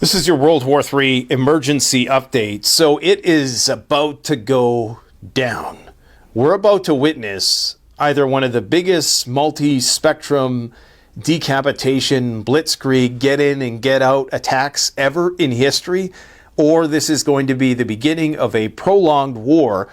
This is your World War III emergency update. So it is about to go down. We're about to witness either one of the biggest multi-spectrum decapitation, blitzkrieg, get in and get out attacks ever in history, or this is going to be the beginning of a prolonged war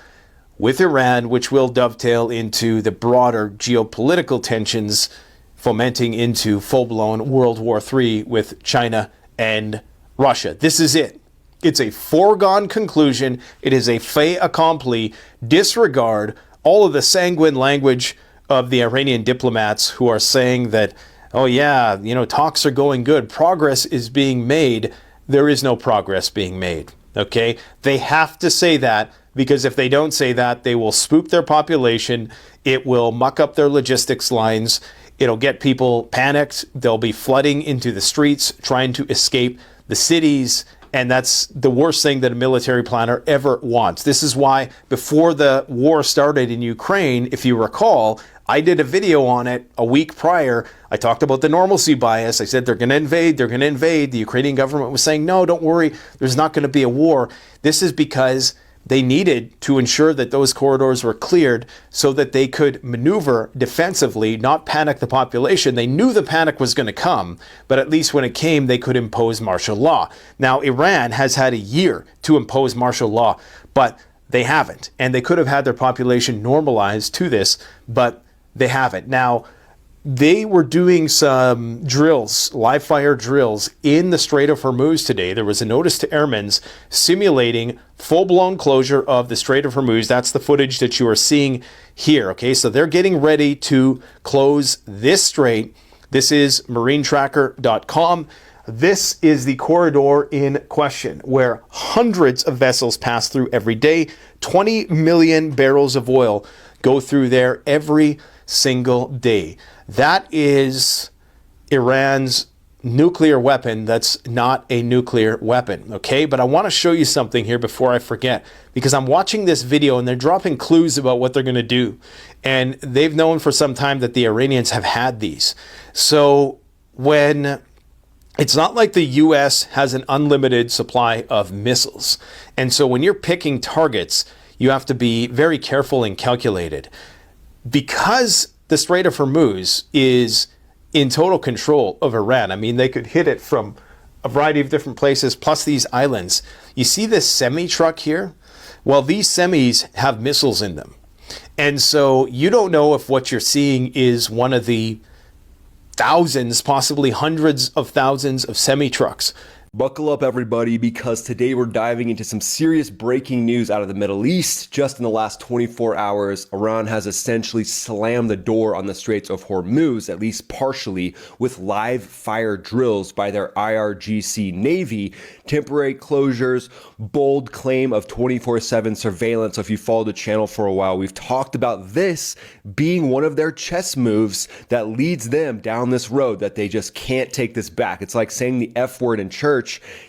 with Iran, which will dovetail into the broader geopolitical tensions fomenting into full-blown World War III with China and Russia. This is it. It's a foregone conclusion. It is a fait accompli. Disregard all of the sanguine language of the Iranian diplomats who are saying that, oh yeah, talks are going good. Progress is being made. There is no progress being made. Okay? They have to say that, because if they don't say that, they will spook their population. It will muck up their logistics lines. It'll get people panicked. They'll be flooding into the streets, trying to escape the cities, and that's the worst thing that a military planner ever wants. This is why before the war started in Ukraine, if you recall, I did a video on it a week prior. I talked about the normalcy bias. I said they're going to invade, they're going to invade. The Ukrainian government was saying, no, don't worry, there's not going to be a war. This is because they needed to ensure that those corridors were cleared so that they could maneuver defensively, not panic the population. They knew the panic was going to come, but at least when it came, they could impose martial law. Now, Iran has had a year to impose martial law, but they haven't. And they could have had their population normalized to this, but they haven't. Now, they were doing some drills, live fire drills in the Strait of Hormuz today. There was a notice to airmen simulating full-blown closure of the Strait of Hormuz. That's the footage that you are seeing here. Okay, so they're getting ready to close this strait. This is marinetracker.com. This is the corridor in question where hundreds of vessels pass through every day. 20 million barrels of oil go through there every single day. That is Iran's nuclear weapon that's not a nuclear weapon, okay? But I want to show you something here before I forget, because I'm watching this video and they're dropping clues about what they're going to do. And they've known for some time that the Iranians have had these. So when it's not like the US has an unlimited supply of missiles. And so when you're picking targets, you have to be very careful and calculated. Because the Strait of Hormuz is in total control of Iran. I mean, they could hit it from a variety of different places, plus these islands. You see this semi-truck here? Well, these semis have missiles in them. And so you don't know if what you're seeing is one of the thousands, possibly hundreds of thousands of semi-trucks. Buckle up, everybody, because today we're diving into some serious breaking news out of the Middle East. Just in the last 24 hours, Iran has essentially slammed the door on the Straits of Hormuz, at least partially, with live fire drills by their IRGC Navy, temporary closures, bold claim of 24/7 surveillance. So if you followed the channel for a while, we've talked about this being one of their chess moves that leads them down this road that they just can't take this back. It's like saying the F word in church.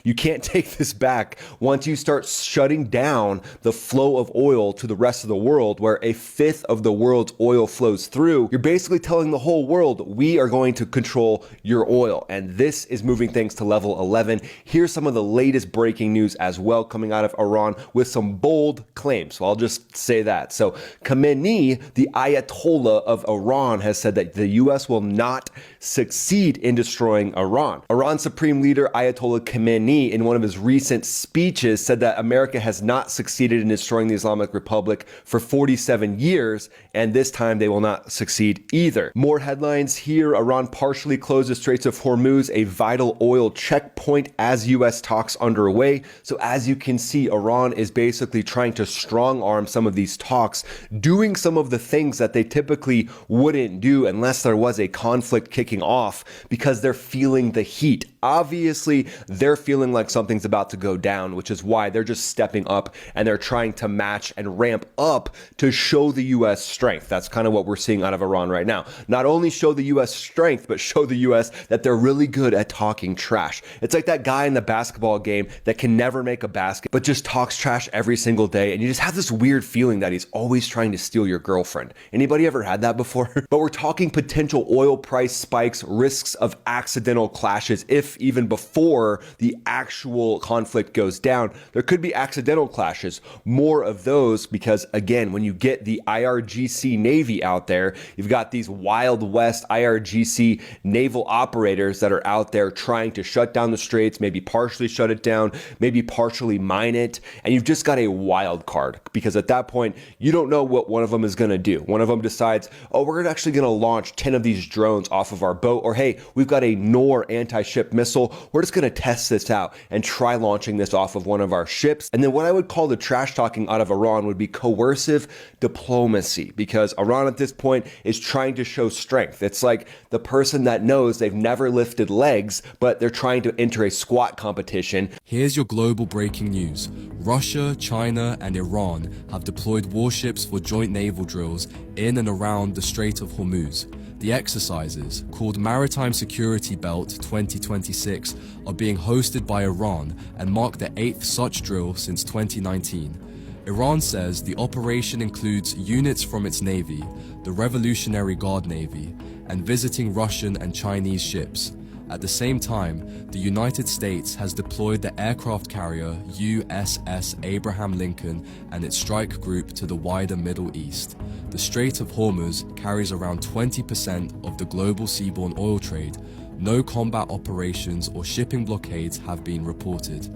You can't take this back once you start shutting down the flow of oil to the rest of the world, where a fifth of the world's oil flows through. You're basically telling the whole world, we are going to control your oil. And this is moving things to level 11. Here's some of the latest breaking news as well coming out of Iran with some bold claims. So I'll just say that. So Cometh, the Ayatollah of Iran, has said that the US will not succeed in destroying Iran. Iran's Supreme Leader Ayatollah Khamenei, in one of his recent speeches, said that America has not succeeded in destroying the Islamic Republic for 47 years, and this time they will not succeed either. More headlines here. Iran partially closed the Straits of Hormuz, a vital oil checkpoint, as U.S. talks underway. So as you can see, Iran is basically trying to strong arm some of these talks, doing some of the things that they typically wouldn't do unless there was a conflict kicking off, because they're feeling the heat. Obviously, they're feeling like something's about to go down, which is why they're just stepping up and they're trying to match and ramp up to show the U.S. strength. That's kind of what we're seeing out of Iran right now. Not only show the U.S. strength, but show the U.S. that they're really good at talking trash. It's like that guy in the basketball game that can never make a basket, but just talks trash every single day. And you just have this weird feeling that he's always trying to steal your girlfriend. Anybody ever had that before? But we're talking potential oil price spikes, risks of accidental clashes, if even before the actual conflict goes down, there could be accidental clashes, more of those, because again, when you get the IRGC Navy out there, you've got these Wild West IRGC naval operators that are out there trying to shut down the straits, maybe partially shut it down, maybe partially mine it, and you've just got a wild card, because at that point, you don't know what one of them is going to do. One of them decides, oh, we're actually going to launch 10 of these drones off of our boat, or hey, we've got a NOR anti-ship missile, we're just going to test this out and try launching this off of one of our ships. And then what I would call the trash talking out of Iran would be coercive diplomacy, because Iran at this point is trying to show strength. It's like the person that knows they've never lifted legs, but they're trying to enter a squat competition. Here's your global breaking news. Russia, China, and Iran have deployed warships for joint naval drills in and around the Strait of Hormuz. The exercises, called Maritime Security Belt 2026, are being hosted by Iran and mark the 8th such drill since 2019. Iran says the operation includes units from its navy, the Revolutionary Guard Navy, and visiting Russian and Chinese ships. At the same time, the United States has deployed the aircraft carrier USS Abraham Lincoln and its strike group to the wider Middle East. The Strait of Hormuz carries around 20% of the global seaborne oil trade. No combat operations or shipping blockades have been reported.